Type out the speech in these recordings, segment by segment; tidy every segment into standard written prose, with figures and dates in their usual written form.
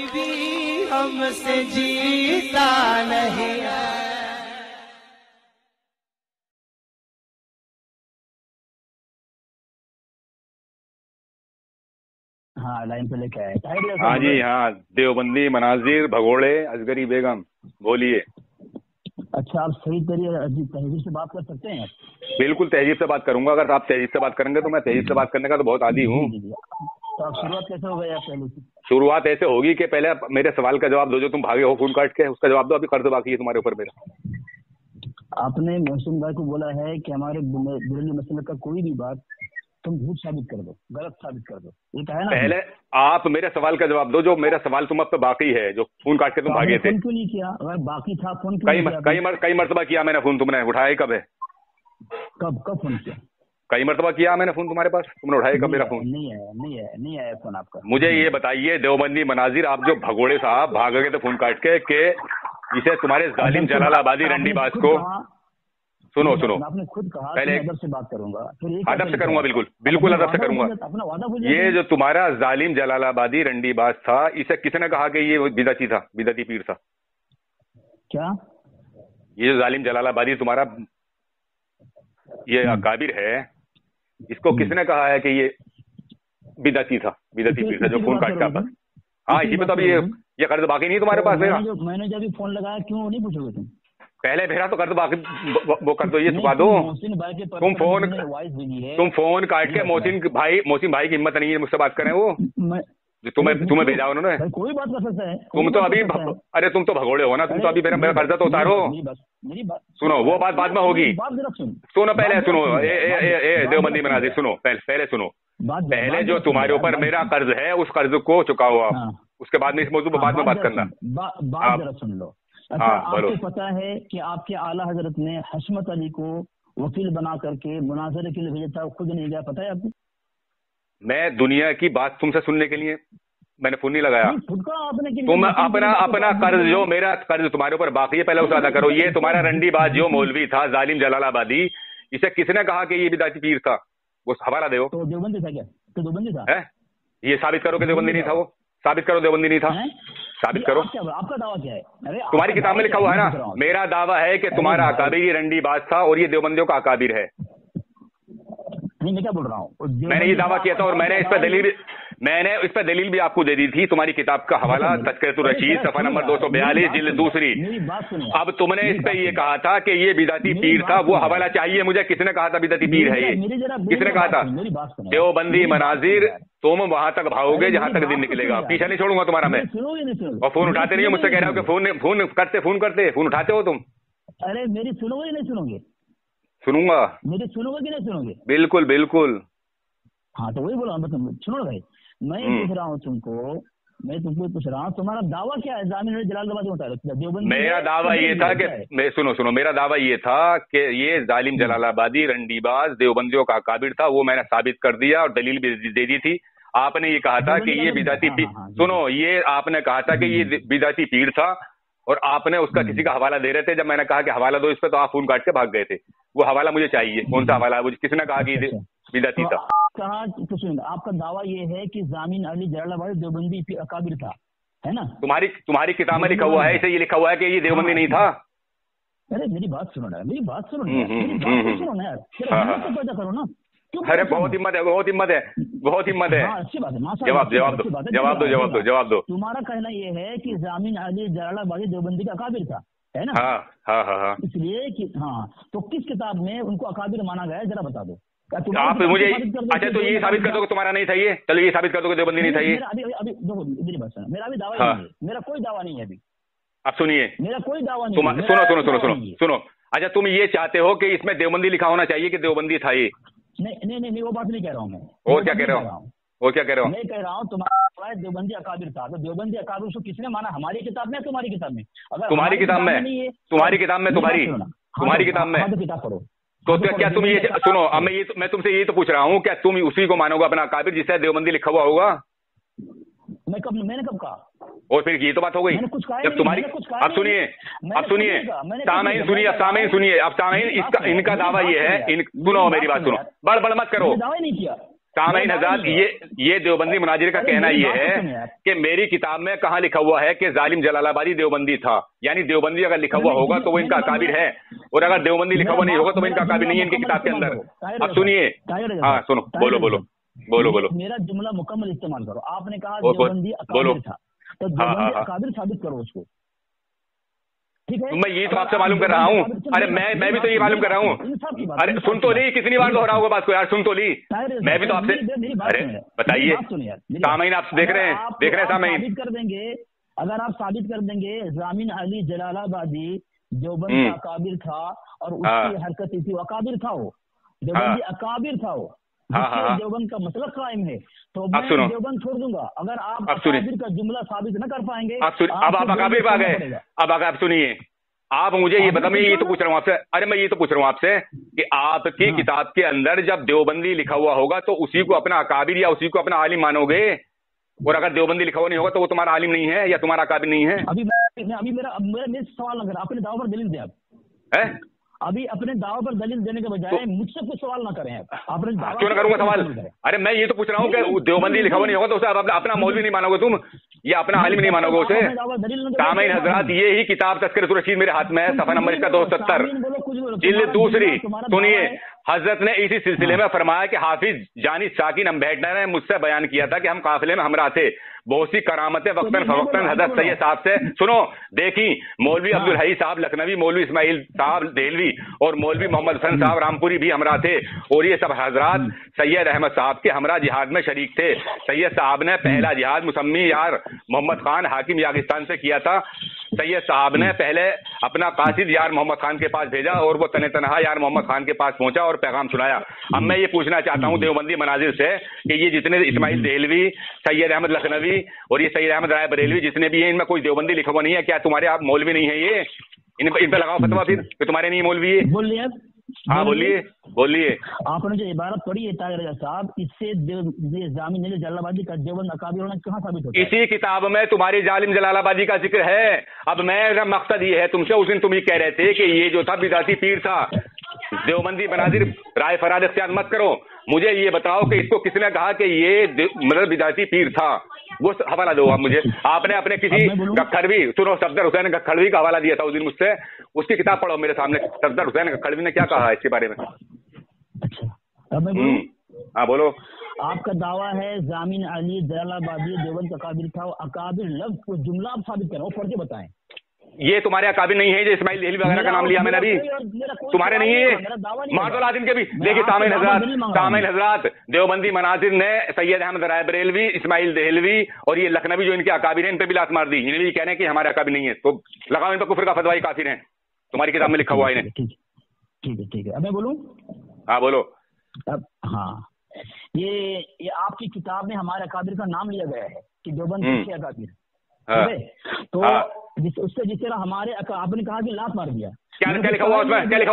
भी हमसे जीता नहीं है। हाँ लाइन पे लेके आए। हाँ जी हाँ, देवबंदी मनाजिर भगोड़े असगरी बेगम, बोलिए। अच्छा, आप सही तहजीब से बात कर सकते हैं? बिल्कुल तहजीब से बात करूंगा। अगर आप तहजीब से बात करेंगे तो मैं तहजीब से बात करने का तो बहुत आदी हूँ। तो आप शुरुआत कैसे हो गई आप पहले से? शुरुआत ऐसे होगी कि पहले मेरे सवाल का जवाब दो, जो तुम भागे हो फोन काट के, उसका जवाब दो। अभी कर्ज बाकी है तुम्हारे ऊपर मेरा। आपने मोहसिन भाई को बोला है कि हमारे दिल्ली मसले का कोई भी बात तुम झूठ साबित कर दो, गलत साबित कर दो, ये कहा है ना? पहले आप मेरे सवाल का जवाब दो, जो मेरा सवाल तुम अब तो बाकी है, जो फोन काट के तुम भागे थे। फोन क्यों नहीं किया? अगर बाकी था फोन क्यों नहीं किया? कई मरतबा किया मैंने फोन, तुमने उठाया कब है? कब फोन किया? कई मरतबा किया मैंने फोन तुम्हारे पास, तुमने उठाया कब मेरा फोन? नहीं आया फोन आपका। मुझे ये बताइए देवबंदी मनाजिर, आप जो भगोड़े साहब भाग गए थे फोन काट के इसे तुम्हारे जालिम जलालाबादी रंडीबाज को सुनो। आपने खुद कहा पहले अदब से बात करूंगा, अदब से करूंगा, बिल्कुल अदब से करूंगा। ये जो तुम्हारा जालिम जलालाबादी रंडीबाज था, इसे किसने कहा कि ये बिदअती था, बिदअती पीर था? क्या ये जो जालिम जलालाबादी तुम्हारा ये अकाबिर है, इसको किसने कहा है कि ये बिदअती था, बिदअती पीर था जो फोन काट का? हाँ, इसी पे तो अभी ये कर्ज बाकी नहीं तुम्हारे पास मेरा। मैंने जब फोन लगाया क्यों नहीं पूछोगे तुम? पहले भेजा तो कर दो, बाकी वो कर दो, ये चुका दो। तुम फोन काट के मोहसिन भाई की हिम्मत नहीं है मुझसे बात करें, वो तुम्हें भेजा उन्होंने। कोई बात कर सकता है। तुम तो अभी अरे तुम तो भगोड़े हो ना, तुम तो अभी मेरा कर्जा तो उतारो। सुनो, वो बात बाद में होगी। सुनो पहले सुनो, देवबंदी मनाजिर सुनो, पहले सुनो। पहले जो तुम्हारे ऊपर मेरा कर्ज है उस कर्ज को चुकाओ आप, उसके बाद में इस मौजूद पर बाद में बात करना। बात जरा सुन लो। अच्छा, आपको पता है कि आपके आला हजरत ने हशमत अली को वकील बना करके मुनाजरे के लिए भेजा था, खुद नहीं गया, पता है आपको? मैं दुनिया की बात तुमसे सुनने के लिए मैंने फोन नहीं लगाया। तुम अपना कर्ज, जो मेरा कर्ज तुम्हारे ऊपर बाकी है, पहले उसे अदा करो। ये तुम्हारा रंडीबाज जो मौलवी था जालिम जलालाबादी, इसे किसने कहा कि ये बिदअती पीर था? वो हवाला दो। तो देवबंदी था क्या? तो देवबंदी था? ये साबित करो कि देवबंदी नहीं था। वो साबित करो देवबंदी नहीं था, साबित करो। आपका दावा क्या है? अरे तुम्हारी किताब में लिखा हुआ है ना। मेरा दावा है कि तुम्हारा अकाबिर रंडीबाज था और ये देवबंदियों का अकाबिर है। नहीं, मैं क्या बोल रहा हूँ, मैंने ये दावा किया था और मैंने इस पर दलील भी आपको दे दी थी। तुम्हारी किताब का हवाला तज़किरतुर रशीद, सफा नंबर 242, जिल्द दूसरी। अब तुमने इस पे ये कहा था कि ये बिदअती पीर था, वो हवाला चाहिए मुझे। किसने कहा था बिदअती पीर है ये? किसने कहा था? देवबंदी मनाजिर, तुम वहां तक भागोगे जहां तक दिन निकलेगा, पीछा नहीं छोड़ूंगा तुम्हारा मैं। और फोन उठाते नहीं हो, मुझसे कह रहे हो कि फोन उठाते हो तुम। अरे मेरी सुनोगे नहीं सुनोगे? सुनूंगा। मेरी सुनोगे कि नहीं सुनोगे? बिल्कुल। हाँ तो वही बोला, सुनो ना भाई, मैं पूछ रहा हूँ तुमको, मैं तुमको पूछ रहा हूँ तुम्हारा दावा क्या है? जामिन जलालाबादी होता। मेरा दावा ये था कि सुनो, मेरा दावा ये था कि ये जालिम जलालाबादी रंडीबाज देवबंदियों का अकाबिर था। वो मैंने साबित कर दिया और दलील भी दे दी थी। आपने ये कहा था कि ये बिदअती पीर, सुनो, ये आपने कहा था कि ये बिदअती पीर था और आपने उसका किसी का हवाला दे रहे थे। जब मैंने कहा कि हवाला दो इस पे, तो आप फोन काट के भाग गए थे। वो हवाला मुझे चाहिए। कौन सा हवाला? किसने कहा कि बिदअती था? कहा तो सुन, आपका दावा ये है कि जामिन अली जलालाबादी देवबंदी अकाबिर था, है ना? तुम्हारी किताब में लिखा हुआ है, इसे ये लिखा हुआ है कि ये देवबंदी नहीं था। अरे मेरी बात सुनो ना, मेरी बात सुनो ना यार, पैदा करो ना। अरे बहुत हिम्मत है। अच्छी बात है। जवाब दो। तुम्हारा कहना ये है कि जामिन अली जलालाबादी देवबंदी का अकाबिर था, है ना? हाँ। इसलिए कि तो किस किताब में उनको अकाबिर माना गया है, जरा बता दो। आप मुझे अच्छा तो ये साबित कर दो कि तुम्हारा नहीं था ये। चलो ये साबित कर दो कि देवबंदी नहीं था ये। अभी देखो मेरी बात सुनो, मेरा अभी दावा नहीं है, मेरा कोई दावा नहीं है अभी। अब सुनिए, मेरा कोई दावा नहीं है। सुनो। अच्छा, तुम ये चाहते हो कि इसमें देवबंदी लिखा होना चाहिए कि देवबंदी था ये? नहीं, वो बात नहीं कह रहा हूँ मैं। और क्या कह रहे हो? मैं कह रहा हूँ तुम्हारा देवबंदी अकाबिर था, तो देवबंदी अकाबिर उसको किसने माना? हमारी किताब में, तुम्हारी किताब में? अगर तुम्हारी किताब में किताब पढ़ो। तो क्या तुम ये सुनो, अब मैं तुमसे यही तो पूछ रहा हूँ, क्या तुम उसी को मानोगे अपना अकाबिर जिससे देवबंदी लिखा हुआ होगा? मैंने कब कहा? और फिर ये तो बात हो गई जब तुम्हारी। अब सुनिए, सामीन सुनिए, अब सामीन इनका दावा ये है। सुनो मेरी बात, सुनो, बड़ मत करो। दावा नहीं किया। सामईन हज़रात, ये देवबंदी मुनाजिर का कहना ये है कि मेरी किताब में कहाँ लिखा हुआ है कि जालिम जलालाबादी देवबंदी था। यानी देवबंदी अगर लिखा हुआ होगा तो वो इनका अकाबिर है, और अगर देवबंदी लिखा हुआ नहीं होगा तो वो इनका अकाबिर नहीं है इनकी किताब के अंदर। अब सुनिए, हाँ सुनो, बोलो बोलो बोलो बोलो। मेरा जुमला मुकम्मल इस्तेमाल करो। आपने कहा देवबंदी अकाबिर था, तो देवबंदी अकाबिर साबित करो उसको, ठीक है? मैं ये तो आपसे मालूम कर रहा हूँ। अरे मैं भी तो ये मालूम कर रहा हूँ। अरे सुन तो ली, कितनी बार दोहराओगे बात को यार, सुन तो ली। मैं भी तो आपसे, अरे बताइए सामईन, आप देख रहे हैं सामईन। साबित कर देंगे, अगर आप साबित कर देंगे जामिन अली जलालाबादी देवबंद का अकाबिर था और उसकी हरकत थी, अकाबिर था वो, देवबंदी अकाबिर था वो, देवबंद का मतलब कायम है, तो मैं देवबंद छोड़ दूंगा अगर आप अकाबिर का जुमला साबित न कर पाएंगे। अब आप अकाबिर पे आ गए। अब आप सुनिए, आप मुझे ये बता, मैं ये तो पूछ रहा हूँ आपसे, अरे मैं ये तो पूछ रहा हूँ आपसे कि आपकी किताब के अंदर जब देवबंदी लिखा हुआ होगा तो उसी को अपना अकाबिर या उसी को अपना आलिम मानोगे, और अगर देवबंदी लिखा हुआ नहीं होगा तो वो तुम्हारा आलिम नहीं है या तुम्हारा अकाबिर नहीं है। अभी मेरा सवाल न करें, अपने दावा पर दलील दे आप है? अभी अपने दावा पर दलील देने के बजाय मुझसे कुछ सवाल ना करें आप। क्यों ना करूंगा सवाल? अरे मैं ये तो पूछ रहा हूँ कि देवबंदी लिखा हुआ नहीं होगा तो उसे अपना मौलवी नहीं मानोगे तुम, या अपना आलिम नहीं मानोगे उसे? सामईन हज़रात, ये ही किताब तज़किरतुर रशीद मेरे हाथ में है, सफा नंबर इसका 270, जिल्द दूसरी। सुनिए, हजरत ने इसी सिलसिले में फरमाया कि हाफिज जानी साकिन अम्बेडकर ने मुझसे बयान किया था कि हम काफिले में हमरा थे, बहुत सी करामतें वक्तन फवक्तन हजरत सैयद साहब से सुनो देखी, मौलवी अब्दुल हई साहब लखनवी, मौलवी इस्माइल साहब देहलवी और मौलवी मोहम्मद हसन साहब रामपुरी भी हमरा थे, और ये सब हजरात सैयद अहमद साहब के हमरा जिहाद में शरीक थे। सैयद साहब ने पहला जिहाद मुसम्मी यार मोहम्मद खान हाकिम यागिस्तान से किया था। सैयद साहब ने पहले अपना कासिद यार मोहम्मद खान के पास भेजा और वो तने तनहा यार मोहम्मद खान के पास पहुंचा और पैगाम सुनाया। अब मैं ये पूछना चाहता हूँ देवबंदी मनाजिर से कि ये जितने इस्माइल देहलवी, सैयद अहमद लखनवी और ये सैयद अहमद राय बरेलवी जितने भी हैं, इनमें कोई देवबंदी लिखा हुआ नहीं है क्या? तुम्हारे आप मौलवी नहीं है ये? इन पे लगाओ फतवा फिर कि तुम्हारे नहीं मौलवी है। बोलिए, हाँ बोलिए। आपने जो इबारत पढ़ी है ताहिर रजा साहब, इससे जामिन अली जलालाबादी का देवबंद अकाबिर होना कहाँ साबित होता है? इसी किताब में तुम्हारी जालिम जलालाबादी का जिक्र है। अब मेरा मकसद ये है तुमसे, उस दिन तुम ये कह रहे थे कि ये जो था बिदाती पीर था, देवबंदी मनाजिर राय फराद इख्तियार मत करो। मुझे ये बताओ कि इसको किसने कहा कि ये मतलब बिदाती पीर था? वो हवाला दो आप मुझे। आपने अपने किसी गखड़वी, सुनो, सफदर हुसैन गखड़वी का हवाला दिया था उस दिन मुझसे, उसकी किताब पढ़ो मेरे सामने। सफदर हुसैन गखड़वी ने क्या कहा है इसके बारे में? अच्छा, अब मैं बोलूं? हाँ बोलो। आपका दावा है जामिन अली जलालाबादी देवबंद अकाबिर था, अकाबिर लफ्ज को जुमला आप साबित करो, पढ़ के बताएं। ये तुम्हारे अकाबिर नहीं है, जो इस्माइल देहलवी वगैरह का नाम लिया मैंने अभी, तुम्हारे नहीं है, मार्दुल के भी। देखिए सामईन हज़रात, देवबंदी मनाजिर ने सैयद अहमद राय बरेलवी, इस्माइल देहलवी और ये लखनवी जो इनके अकाबिर हैं, इन पे भी लात मार दी। इन्हें भी कह रहे हैं कि हमारे अकाबिर नहीं है, तो लगाओ इन पर कुफ्र का फतवा, काफिर हैं, तुम्हारी किताब में लिखा हुआ है। ठीक है, अब मैं बोलूं? हाँ बोलो। अब हाँ, ये आपकी किताब में हमारे अकाबिर का नाम लिया गया है कि देवबंद के अकाबिर, तो उससे जिस तरह हमारे आपने कहा कि लात मार दिया, क्या लिखा हुआ उसमें? क्या लिखा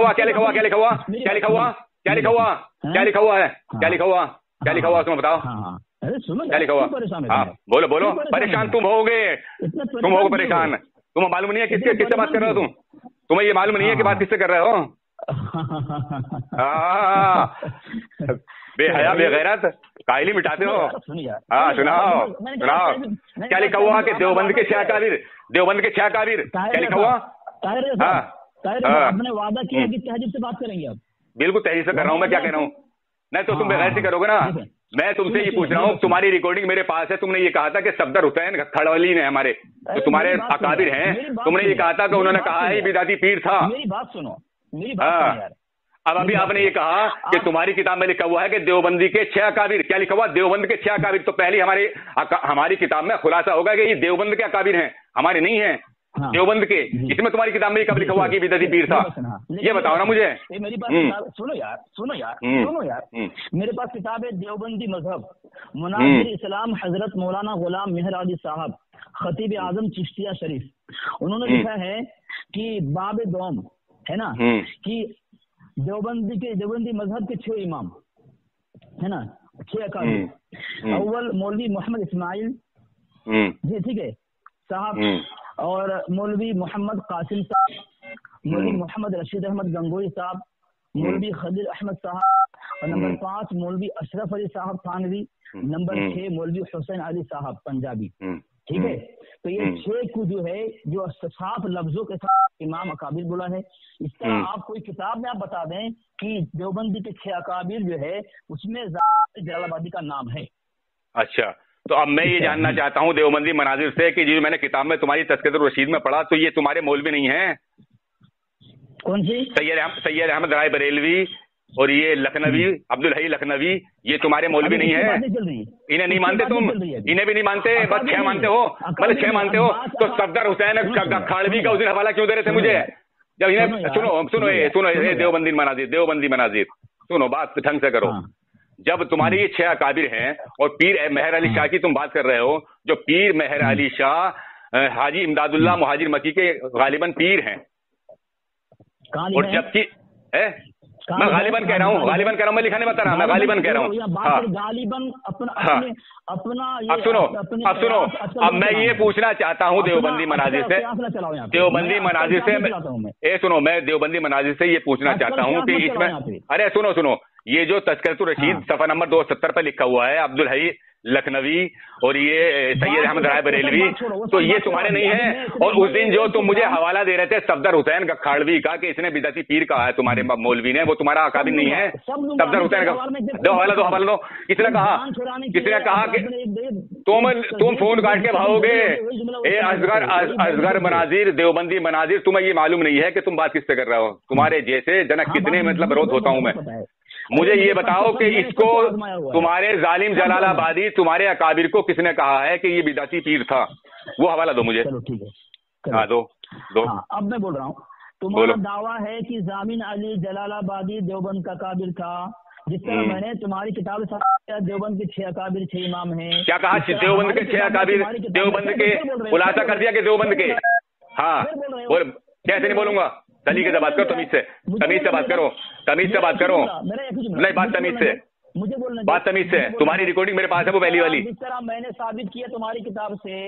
हुआ उसमें बताओ। अरे सुनो, क्या लिखा हुआ? हाँ बोलो। परेशान तुम होगे परेशान। तुम्हें मालूम नहीं है किससे बात कर रहे हो तुम्हें ये मालूम नहीं है कि बात किससे कर रहे हो? बेहया बेगैरत कायली मिटाते हो। हाँ सुनाओ। क्या लिखा हुआ कि देवबंद के 6 अकाबिर, क्या लिखा हुआ? आपने वादा किया कि तहजीब से बात करेंगे आप। बिल्कुल तहजीब से कर रहा हूँ। मैं क्या कह रहा हूँ? नहीं तो तुम बेगैरती करोगे ना। मैं तुमसे ये पूछ रहा हूँ, तुम्हारी रिकॉर्डिंग मेरे पास है, तुमने ये कहा था कि सफदर हुसैन खड़वली ने हमारे तो तुम्हारे अकाबिर हैं, तुमने ये कहा था कि उन्होंने कहा है बिदाती पीर था। मेरी बात सुनो यार। अब अभी आपने ये कहा कि तुम्हारी किताब में लिखा हुआ है कि देवबंदी के 6 अकाबिर, क्या लिखा हुआ? देवबंद के 6 अकाबिर। तो पहले हमारी किताब में खुलासा होगा कि ये देवबंद के अकाबिर हैं, हमारे नहीं हैं। हाँ। देवबंद के, इसमें तुम्हारी किताब में कब लिखा हुआ कि बिदाती पीर था? ये बताओ ना मुझे। मेरी बात सुनो यार। मेरे पास किताब है देवबंदी मजहब मुनाजिर इस्लाम हजरत मौलाना गुलाम मेहर अली साहब खतीब आजम चिश्तिया शरीफ। उन्होंने लिखा है कि बाब दोम है ना, कि देवबंदी मजहब के 6 इमाम है ना, 6 अकाबिर। अव्वल मौलवी मोहम्मद इस्माइल जी, ठीक है साहब, और मौलवी मोहम्मद कासिम साहब, मौलवी मोहम्मद रशीद अहमद गंगोई साहब, मौलवी खलील अहमद साहब और नंबर 5 मौलवी अशरफ अली साहब थानवी, नंबर 6 मौलवी हुसैन अली साहब पंजाबी। ठीक है, तो ये 6 को जो है जो साफ लफ्जों के साथ इमाम अकाबिर बोला है। इस तरह आप कोई किताब में आप बता दें कि देवबंदी के 6 अकाबिर जो है उसमें जलालाबादी का नाम है। अच्छा, तो अब मैं ये जानना चाहता हूँ देवबंदी मनाजिर से कि जो मैंने किताब में तुम्हारी तज़किरतुर रशीद में पढ़ा, तो ये तुम्हारे मौलवी नहीं है? कौन सी? सैयद अहमद राय बरेलवी और ये लखनवी अब्दुल हई लखनवी, ये तुम्हारे मौलवी नहीं है? इन्हें नहीं मानते तुम? इन्हें भी नहीं मानते, बस 6 मानते हो? मतलब 6 मानते हो तो सफदर हुसैन खाड़वी का उस दिन हवाला क्यों दे रहे थे मुझे? जब इन्हें सुनो देवबंदी मनाजिर सुनो, बात ढंग से करो। जब तुम्हारे ये 6 अकाबिर हैं और पीर मेहर अली शाह की तुम बात कर रहे हो, जो पीर मेहर अली शाह हाजी इमदादुल्लाह मुहाजिर मकी के गालिबन पीर हैं, और जबकि मैं गालिबन कह रहा हूँ, मैं लिखा नहीं बता रहा, मैं गालिबन कह रहा हूँ। हाँ, गालिबन अपना अब सुनो, अब मैं ये पूछना चाहता हूँ देवबंदी मनाजिर से, सुनो, मैं देवबंदी मनाजिर से ये पूछना चाहता हूँ कि इसमें, अरे सुनो, ये जो तज़किरतुर रशीद सफ़ा नंबर 270 पर लिखा हुआ है अब्दुल हई लखनवी और ये सैयद अहमद राय बरेलवी, तो ये तुम्हारे नहीं है? और उस दिन जो तुम मुझे हवाला दे रहे थे सफदर हुसैन गखाड़वी का कि इसने बिदअती पीर कहा है तुम्हारे मौलवी ने, वो तुम्हारा अकाबिर नहीं है? सफदर हुसैन का दो हवाला दो। किसने कहा कि तुम फोन काट के भागोगे? असगर मनाजिर, देवबंदी मनाजिर, तुम्हें ये मालूम नहीं है कि तुम बात किससे कर रहे हो? तुम्हारे जैसे जनक कितने मतलब रोध होता हूँ मैं। मुझे ये बताओ कि इसको तुम्हारे जालिम जलालाबादी तुम्हारे अकाबिर को किसने कहा है कि ये बिदअती पीर था? वो हवाला दो मुझे। चलो ठीक है, हाँ दो। हाँ, अब मैं बोल रहा हूँ, तुम्हारा दावा है कि जामिन अली जलालाबादी देवबंद का काबिर था, जिस तरह मैंने तुम्हारी किताब से देवबंद के 6 अकाबिर 6 इमाम हैं। क्या कहा? देवबंद के 6 अकाबिर, देवबंद के खुलासा कर दिया कि देवबंद के। हाँ, कैसे नहीं बोलूंगा? सलीके से बात करो, तमीज से बात करो, नहीं बात तमीज से, मुझे बोलने बात तमीज से। तुम्हारी रिकॉर्डिंग मेरे पास है, वो पहली वाली। जिस तरह मैंने साबित किया तुम्हारी किताब से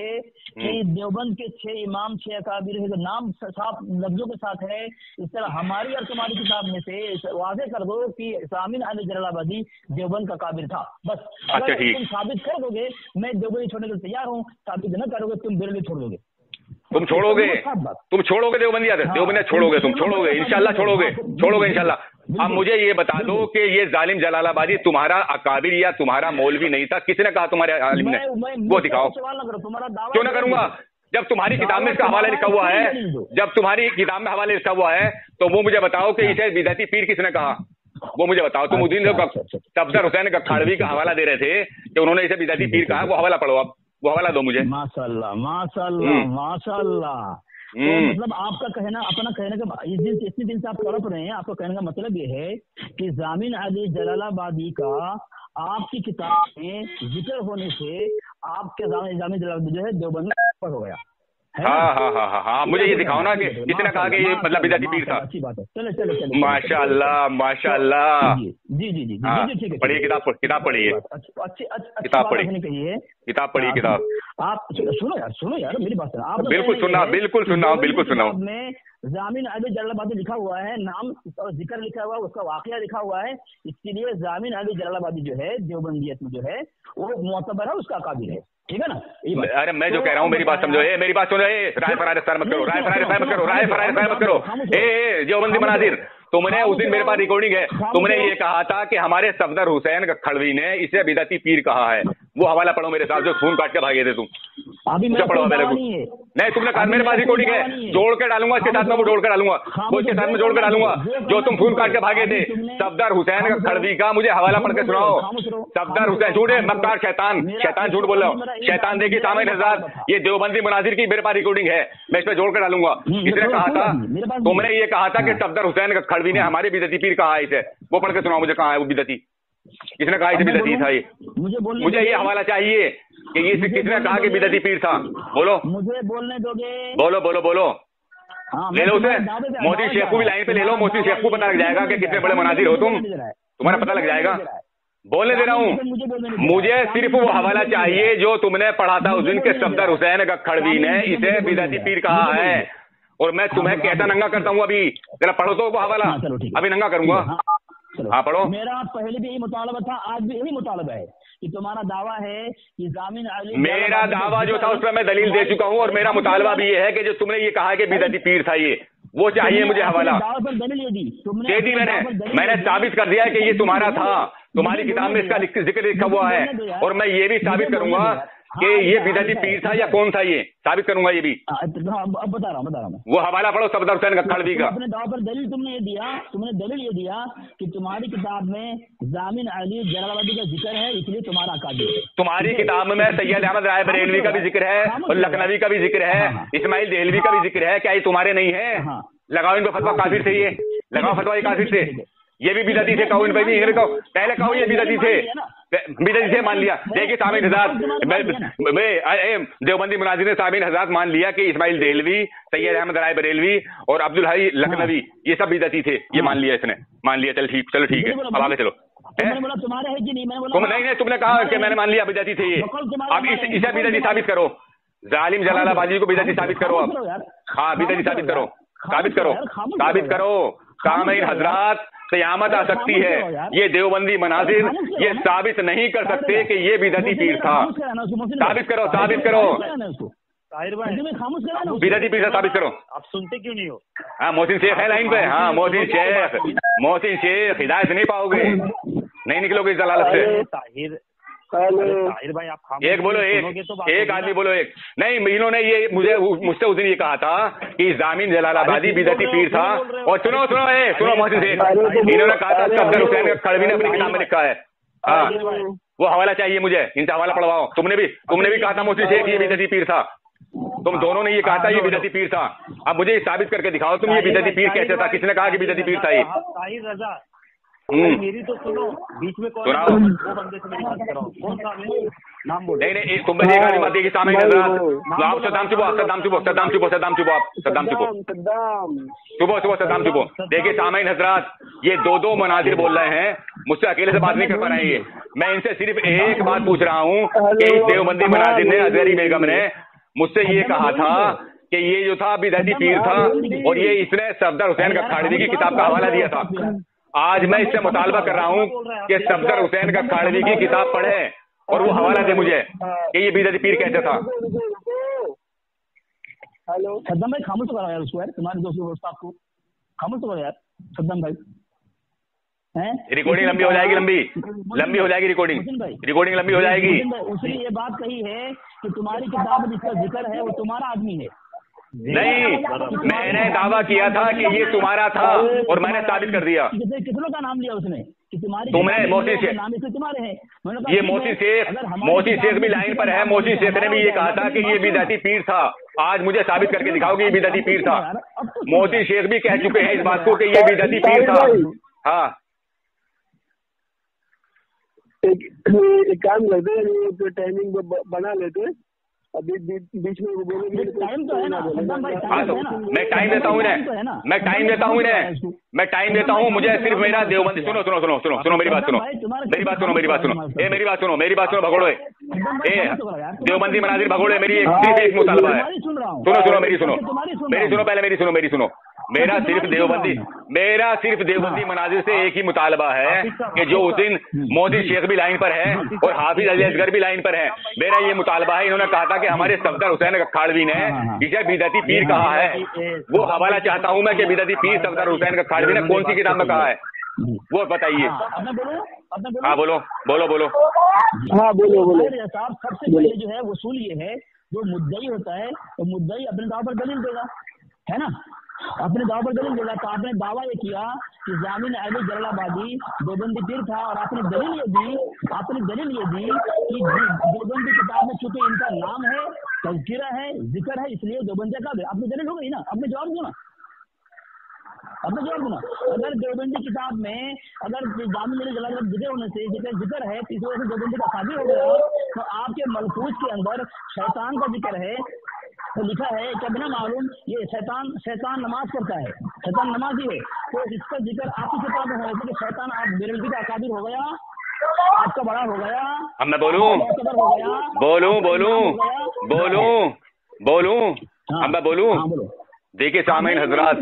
कि देवबंद के 6 इमाम 6 अकाबिर है, तो नाम साफ लफ्जों के साथ है, इस तरह हमारी और तुम्हारी किताब में से वाज़े कर दो कि जामिन अली जलालाबादी देवबंद का काबिर था, बस। अच्छा ठीक, तुम साबित कर दोगे मैं देवबंदी छोड़ने के लिए तैयार हूँ, साबित न करोगे तुम बेरली छोड़ दोगे। तुम छोड़ोगे देवबंदिया, देवबंदिया छोड़ोगे, तुम छोड़ोगे इंशाल्लाह, छोड़ोगे इंशाल्लाह। अब मुझे ये बता दो कि ये जालिम जलालाबादी तुम्हारा अकाबिर या तुम्हारा मौलवी नहीं था? किसने कहा तुम्हारे आलिम ने? वो दिखाओ। क्यों ना करूंगा? जब तुम्हारी किताब में इसका हवाला लिखा हुआ है, तो वो मुझे बताओ कि इसे बिदअती पीर किसने कहा? वो मुझे बताओ। तुम उस दिन सफदर हुसैन गखाड़वी का हवाला दे रहे थे कि उन्होंने इसे बिदअती पीर कहा, वो हवाला पढ़ो, अब वो हवाला दो मुझे। माशाल्लाह। तो मतलब आपका कहना, अपना कहने का इतने दिन से आप तड़प रहे हैं, आपका कहने का मतलब ये है कि जामिन अली जलालाबादी का आपकी किताब में जिक्र होने से आपके जामिन जलालाबादी जो है देवबंद हो गया। हाँ, मुझे ये दिखाओ ना कि किसने कहा कि ये मतलब बिदअती पीर था। अच्छी बात है, चले माशाल्लाह। जी ठीक है, पढ़िए किताब पढ़िए, किताब पढ़िए। आप सुनो यार मेरी बात। आप बिल्कुल सुना में जामिन अली जलालाबादी लिखा हुआ है, नाम और जिक्र लिखा हुआ है, उसका वाकया लिखा हुआ है, इसके लिए जामिन अली जलालाबादी जो है देवबंदियत में जो है वो मुअतबर है, उसका काबिल है, ठीक है ना? अरे मैं जो कह रहा हूँ मेरी बात समझो, मेरी बात सुनो। राय फरार मत करो, देवबंदी मनाजिर, तुमने उस दिन मेरे पास रिकॉर्डिंग है, तुमने ये कहा था कि हमारे सफदर हुसैन गखाड़वी ने इसे बिदअती पीर कहा है। वो हवाला पढ़ो मेरे साथ, जो खून काट के भागे थे तुम। अभी मुझे पढ़ो मेरे को। नहीं, तुमने कहा मेरे पास रिकॉर्डिंग है, जोड़ के डालूंगा इसके साथ में, वो जोड़ के डालूगा, वो इसके साथ में जोड़ के डालूंगा। जो तुम खून काट के भागे थे सफदर हुसैन गखाड़वी का, मुझे हवाला पढ़ के सुनाओ। सफदर हुसैन झूठे मक्कार शैतान झूठ बोल रहा हूँ, शैतान देखिए सामने नजर। ये देवबंदी मनाजिर की मेरे पास रिकॉर्डिंग है, मैं इस पर जोड़ के डालूंगा। किसने कहा था? तुमने ये कहा था कि सफदर हुसैन गखाड़वी ने हमारे बिदअती पीर कहा है, इसे वो पढ़ के सुनाओ मुझे, कहाँ है वो बिदअती? किसने कहा इसे बिदअती था? ये मुझे ये हवाला चाहिए कि ये किसने कहा कि बिदअती पीर था? बोलो, मुझे बोलने दोगे? बोलो। ले लो उसे, मोहसिन शेख को भी लाइन पे ले लो, मोहसिन शेख को पता लग जाएगा कि कितने बड़े मनाजिर हो तुम, तुम्हारा पता लग जाएगा। बोलने दे रहा हूँ, मुझे सिर्फ वो हवाला चाहिए जो तुमने पढ़ा था उस दिन के सफदर हुसैन गखाड़वी ने इसे बिदअती पीर कहा है। और मैं तुम्हें कैसा नंगा करता हूँ अभी, जरा पढ़ो तो वो हवाला, अभी नंगा करूंगा। हाँ पढ़ो। मेरा पहले भी यही मुतालबा था, आज भी यही मुतालबा है कि तुम्हारा दावा है कि जामिन अली, मेरा दावा जो था उस पर मैं दलील दे चुका हूँ, और मेरा मुतालबा भी ये है कि जो तुमने ये कहा कि बिदअती पीर था, ये वो चाहिए मुझे हवाला। दलील दे दी मैंने साबित कर दिया है कि ये तुम्हारा था, तुम्हारी किताब में इसका जिक्र लिखा हुआ है, और मैं ये भी साबित करूंगा कि ये बिदअती पीर था या कौन था, ये साबित करूंगा ये भी। अब बता रहा हूँ वो हवाला पढ़ो सफदर हुसैन गख्खड़वी का। अपने दावा पर दलील तुमने दलील ये दिया कि तुम्हारी किताब में जामिन अली जलालाबादी का जिक्र है, इसलिए तुम्हारा अकाबिर है। तुम्हारी किताब में सैयद अहमद राय बरेलवी का भी जिक्र है, और लखनवी का भी जिक्र है, इस्माइल देहलवी का भी जिक्र है। क्या ये तुम्हारे नहीं है? लगाओ इन पर फतवा, काफिर से, ये लगाओ फतवा ये काफिर से, ये भी बिदअती थे, कहो इन पर भी, पहले कहो ये बिदअती थे, मान लिया। देखिए सामीन हज़रात, देवबंदी मुनाजिर ने सामीन हज़रात मान लिया कि इस्माइल देहलवी, सैयद अहमद राय बरेलवी और अब्दुल हई लखनवी ये सब बिदअती थे, ये मान लिया इसने, मान लिया। चलो ठीक है, अब आगे चलो। तुम्हारे है कि नहीं? तुमने कहा कि मैंने मान लिया बिदअती थे ये। अब इसे बिदअती साबित करो, जालिम जलालाबादी को बिदअती साबित करो। अब हाँ बिदअती साबित करो। सामीन हज़रात, क़यामत आ सकती है, ये देवबंदी मनाजिर ये साबित नहीं कर सकते कि ये बिदअती पीर था। साबित करो बिदअती पीर था, साबित करो। आप सुनते क्यों नहीं हो? हाँ मोहसिन शेख है लाइन पे। हाँ मोहसिन शेख, हिदायत नहीं पाओगे, नहीं निकलोगे इस जलालत से। ताहिर भाई आप एक बोलो, एक आदमी बोलो, एक नहीं। इन्होंने ये मुझसे उस दिन ये कहा था कि जामिन जलालाबादी बिदअती पीर था। और सुनो मोहसिन शेख, इन्होंने कहा था सफदर हुसैन गख्खड़वी ने अपनी किताब में लिखा है। हाँ वो हवाला चाहिए मुझे, इनसे हवाला पढ़वाओ। तुमने भी कहा था मोहसिन शेख ये बिदअती पीर था, तुम दोनों ने ये कहा था ये बिदअती पीर था। अब मुझे साबित करके दिखाओ तुम ये बिदअती पीर कैसे था, किसने कहा कि बिदअती पीर था ये? मेरी तो सुनो, बीच में कौन वो बंदे से मेरी बात कराओ, कौन सा नाम बोलो? नहीं तुम मुझे गाली मत देगी सामीन हज़रात। आप सद्दाम चुपो। देखिए सामीन हज़रात, ये दो मनाजिर बोल रहे हैं, मुझसे अकेले से बात नहीं कर पा रहे हैं। मैं इनसे सिर्फ एक बात पूछ रहा हूँ कि इस देवबंदी मनाजिर ने, अजहरी बेगम ने मुझसे ये कहा था कि ये जो था बिदअती पीर था, और ये इसने सफदर हुसैन गख्खड़वी की किताब का हवाला दिया था। आज मैं इससे मुतालबा कर रहा हूँ कि सफदर हुसैन गख्खड़वी की किताब पढ़े और वो हवाला दे मुझे कि ये बिदअती पीर कैसे था। हेलो सद्दाम भाई, खामोश करो यार उसको, यार तुम्हारे दोस्त दोस्त को खामोश करो यार सद्दाम भाई। रिकॉर्डिंग लंबी हो जाएगी, लंबी हो जाएगी रिकॉर्डिंग लंबी हो जाएगी। उसने ये बात कही है कि तुम्हारी किताब में जिसका जिक्र है वो तुम्हारा आदमी है। नहीं, मैंने दावा किया था कि ये तुम्हारा था और मैंने साबित कर दिया। कितनों का नाम लिया उसने कि तुम्हारी? तुम्हें मोहसिन शेख, तुम्हारे हैं। ये मोहसिन शेख भी लाइन पर है। मोहसिन शेख ने भी ये कहा था कि ये बिदअती पीर था। आज मुझे साबित करके दिखाओ कि ये बिदअती पीर था। मोहसिन शेख भी कह चुके हैं इस बात को कि ये बिदअती पीर था। हाँ एक काम करते हैं, टाइमिंग बना लेते हैं, अभी बीच में वो बोलेंगे। टाइम तो है ना, मैं टाइम देता हूँ मुझे सिर्फ मेरा देवबंदी सुनो मेरी बात सुनो भगोड़े, देवबंदी मनाजिर भगोड़े, मेरी एक मुतालबा है। सुनो मेरा सिर्फ देवबंदी मनाजिर से एक ही मुतालबा है कि जो उस दिन मोहसिन शेख भी लाइन पर है और हाफिज अली असगर भी लाइन पर है। मेरा ये मुतालबा है, इन्होंने कहा था कि हमारे सफदर हुसैन गख्खड़वी ने इसे बिदअती पीर कहा है। वो हवाला चाहता हूं मैं कि बिदअती पीर सफदर हुसैन गख्खड़वी ने कौन सी किताब में कहा है, वो बताइए। हाँ बोलो। हाँ बोलो। साहब सबसे पहले जो है वसूल ये है, जो मुद्दई होता है तो मुद्दई अपने दाव पर दलील देगा, है ना, अपने दाव पर दलील देगा। तो आपने दावा ये किया कि जामिन अली जलालाबादी देवबंदी पीर था, और आपने दलील ये दी कि देवबंदी किताब में चूंकि इनका नाम है, तज़किरा है, जिक्र है, इसलिए देवबंदी का। आपने दलील हो गई ना, आपने जवाब दो ना। अगर देवबंदी किताब में अगर जामिन अली जलालाबादी जिक्र होने से जिक्र है तो इस वजह से देवबंदी का शादी हो गया, तो आपके मलफूज के अंदर शैतान का जिक्र है, तो लिखा है कि बिना मालूम ये शैतान नमाज करता है, शैतान नमाजी है, तो इसका जिक्र आपकी किताब में होने से कि शैतान आप बेरलवी का अकाबिर हो गया, आपका बड़ा हो गया। अब मैं बोलूं अब मैं बोलूं। देखिए सामीन हज़रात,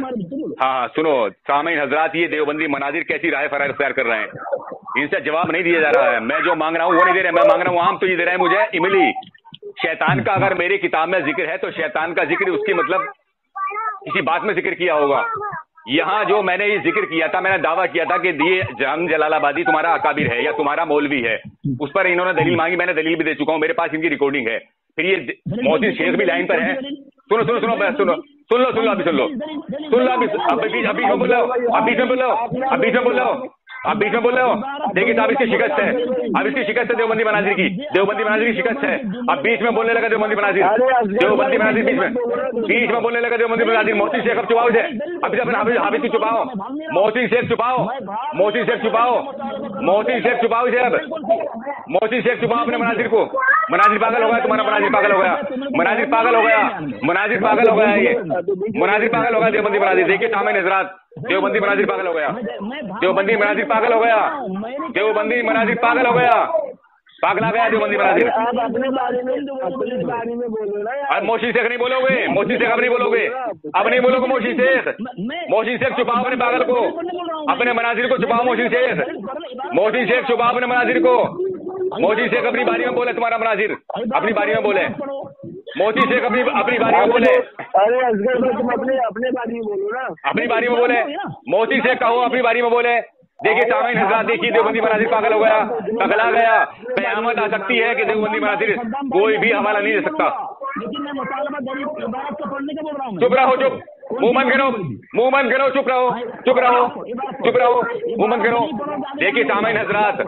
हाँ सुनो सामीन हजरात, ये देवबंदी मनाजिर कैसी राय फरार इख्तियार कर रहे हैं, इनसे जवाब नहीं दिया जा रहा है। मैं जो मांग रहा हूँ वो नहीं दे रहे, मैं मांग रहा हूँ आम, तो ये दे रहे हैं मुझे इमली। शैतान का अगर मेरी किताब में जिक्र है तो शैतान का जिक्र उसकी मतलब किसी बात में जिक्र किया होगा। यहाँ जो मैंने ये जिक्र किया था, मैंने दावा किया था कि ये जंग जलालाबादी तुम्हारा अकाबिर है या तुम्हारा मौलवी है, उस पर इन्होंने दलील मांगी, मैंने दलील भी दे चुका हूँ, मेरे पास इनकी रिकॉर्डिंग है। फिर ये मोहसिन शेख भी लाइन पर है। सुनो सुनो सुनो सुनो सुन लो अभी सुन लो अभी में बोलो, अभी में बोलो, अभी में बोलो, आप बीच में बोल रहे हो। देखिए साहब इसकी शिकस्त है, अब इसकी शिकस्त है देवबंदी मनाजिर की, देवबंदी मनाजिर की शिकस्त है। अब बीच में बोलने लगा देवबंदी मनाजिर, देवबंदी मनाजिर बीच में बोलने लगा देवबंदी मनाजिर। मोहसिन शेख अब चुपाओ से, अभी हाफिज को चुपाओ, मोहसिन शेख चुपाओ, मोहसिन शेख चुपाओ, मोहसिन शेख चुपाओ से, अब मोहसिन शेख चुपाओ अपने मनाजिर को। मनाजिर पागल हो गया तुम्हारा, मनाजिर पागल हो गया, मनाजिर पागल हो गया, मनाजिर पागल हो गया, ये मनाजिर पागल हो गया देवबंदी मनाजिर। देखिए सामने नजरात, देवबंदी मनाजिर पागल हो गया, देवबंदी मनाजिर पागल हो गया, देवबंदी मनाजिर पागल हो गया, पागल आ गया देवबंदी मनाजिर। अब मोहसिन शेख नहीं बोलोगे, मोहसिन शेख अब नहीं बोलोगे, अब नहीं बोलोगे मोहसिन शेख। मोहसिन शेख छुपाओ अपने पागल को, अपने मनाजिर को छुपाओ मोहसिन शेख, मोहसिन शेख छुपाओ अपने मनाजिर को। मोहसिन शेख अपनी बारी में बोले, तुम्हारा मनाजिर अपनी बारी में बोले, मोहसिन शेख अपनी बारी में बोले। अरे असगर तुम अपने बारी में बोलो ना, अपनी बारी में बोले, मोहसिन शेख कहो अपनी बारी में बोले। देखिए सामीन हजरात, देखिए देवबंदी मनाजिर पागल हो गया, पगला गया। कयामत आ सकती है कि देवबंदी मनाजिर कोई भी हवाला नहीं दे सकता। चुप रहो, चुप, मुंह बंद करो, मुंह बंद करो, चुप रहो, चुप रहो, चुप रहो, मुंह बंद करो। देखिए सामीन हजरात,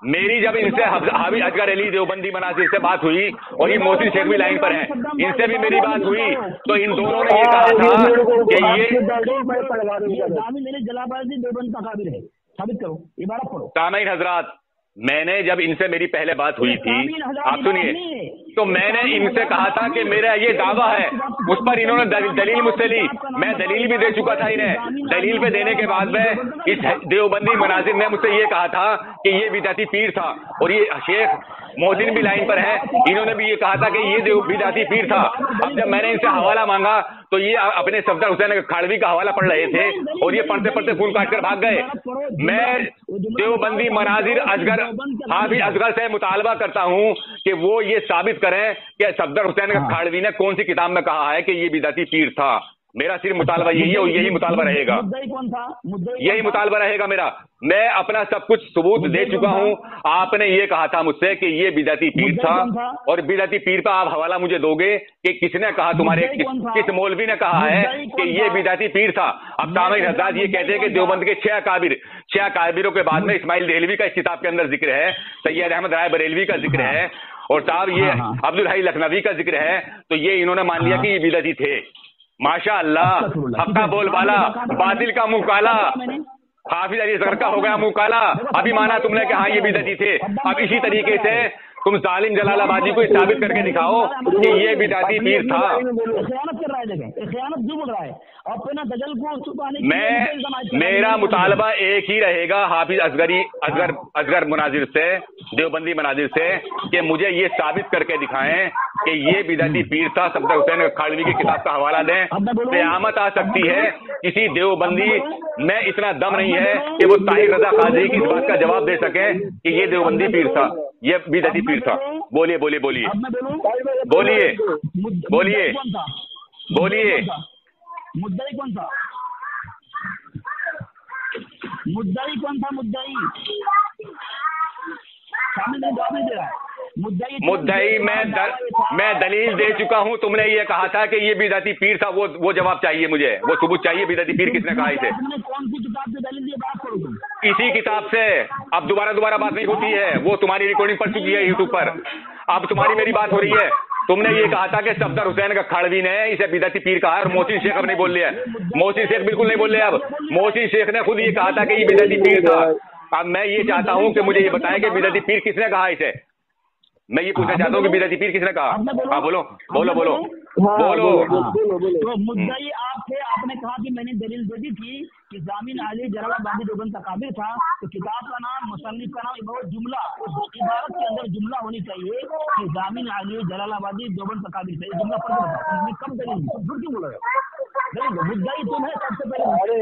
मेरी जब इनसे हाफिज असगर अली देवबंदी मनाजिर से बात हुई और ये मोहसिन शेख भी लाइन पर हैं, इनसे भी मेरी बात हुई, तो इन दोनों ने ये कहा था कि ये साबित करो, इबारत पढ़ो। सामीन हजरात, मैंने जब इनसे मेरी पहले बात हुई थी, आप सुनिए, तो मैंने इनसे कहा था कि मेरा ये दावा है, उस पर इन्होंने दलील मुझसे ली, मैं दलील भी दे चुका था इन्हें। दलील पे देने के बाद में इस देवबंदी मनाजिर ने मुझसे ये कहा था कि ये बिदाती पीर था, और ये शेख मोहसिन भी लाइन पर है, इन्होंने भी ये कहा था कि ये बिदाती पीर था। अब जब मैंने इनसे हवाला मांगा तो ये अपने सफदर हुसैन खाड़वी का हवाला पढ़ रहे थे और ये पढ़ते पढ़ते खून काट कर भाग गए। मैं देवबंदी मनाजिर असगर हाफिज असगर से मुतालबा करता हूं कि वो ये साबित करें कि सफदर हुसैन खाड़वी ने कौन सी किताब में कहा है कि ये बिदाती पीर था। मेरा सिर्फ मुतालबा यही है और यही मुतालबा रहेगा, यही मुतालबा रहेगा मेरा। मैं अपना सब कुछ सबूत दे चुका हूं। आपने ये कहा था मुझसे कि ये बिदाती पीर था, और बिदाती पीर का आप हवाला मुझे दोगे कि किसने कहा, तुम्हारे किस मौलवी ने कहा है कि ये बिदाती पीर था। अब सामीन हजरात ये कहते हैं कि देवबंद के 6 काबिरों के बाद में इस्माइल देहलवी का इस किताब के अंदर जिक्र है, सैयद अहमद राय बरेलवी का जिक्र है, और साहब ये अब्दुल हई लखनवी का जिक्र है। तो ये इन्होंने मान लिया कि ये बिदाती थे। माशा अल्लाह, हक का बोलबाला, बातिल का मुंह काला, हाफिज अली असगर का हो गया मुंह काला। अभी माना तुमने कि हाँ ये बिदअती थे। अब इसी तरीके से तुम जालिम जलालाबादी को साबित करके दिखाओ कि ये बिदअती पीर था। मेरा मुतालबा एक ही रहेगा हाफिज असगर मुनाजिर से, देवबंदी मनाजिर से, कि मुझे ये साबित करके दिखाएं कि ये बिदअती पीर था। सफदर हुसैन खाड़वी की किताब का हवाला दें। क़यामत आ सकती है, किसी देवबंदी में इतना दम नहीं है कि वो ताहिर रजा काजी की इस बात का जवाब दे सके कि ये देवबंदी पीर था, ये बिदअती पीर था। बोलिए बोलिए बोलिए बोलिए बोलिए बोलिए। मुद्दई कौन था? मुद्दई कौन था? मुद्दई जवाब नहीं दे रहा है। मुद्दई मैं दलील दे चुका हूं। तुमने ये कहा था कि ये बिदअती पीर था, वो जवाब चाहिए मुझे, वो सबूत चाहिए। बिदअती पीर किसने कहा इसे? कौन सी किताब से दलील दिए? बात करो तुम। इसी किताब से। अब दोबारा बात नहीं होती है, वो तुम्हारी रिकॉर्डिंग पड़ चुकी है यूट्यूब पर। अब तुम्हारी मेरी बात हो रही है। तुमने ये कहा था कि सफदर हुसैन का खाड़वी ने इसे बिदअती पीर कहा है, और मोहसिन शेख अब नहीं बोल रहे हैं। मोहसिन शेख बिल्कुल नहीं बोल रहे। अब मोहसिन शेख ने खुद ये कहा था कि ये बिदअती पीर था। अब मैं ये चाहता हूं कि मुझे ये बताएं कि बिदअती पीर किसने कहा इसे। मैं ये पूछना चाहता हूँ कि बिदअती पीर किसने कहा? हाँ बोलो बोलो बोलो बोलो। तो मुद्दई आप थे, आपने कहा कि मैंने दलील दे दी थी कि जामिन अली जलालाबादी देवबंद तकाबिर था। तो किताब का नाम, मुसन्निफ का नाम, बहुत जुमला, इबारत के अंदर जुमला होनी चाहिए कि जामिन अली जलालाबादी देवबंद तकाबिर था। ये जुमला पढ़ के बताओ, कब दलील झूठ क्यों बोल रहे हो? मुद्दा ही तुम है सबसे पहले।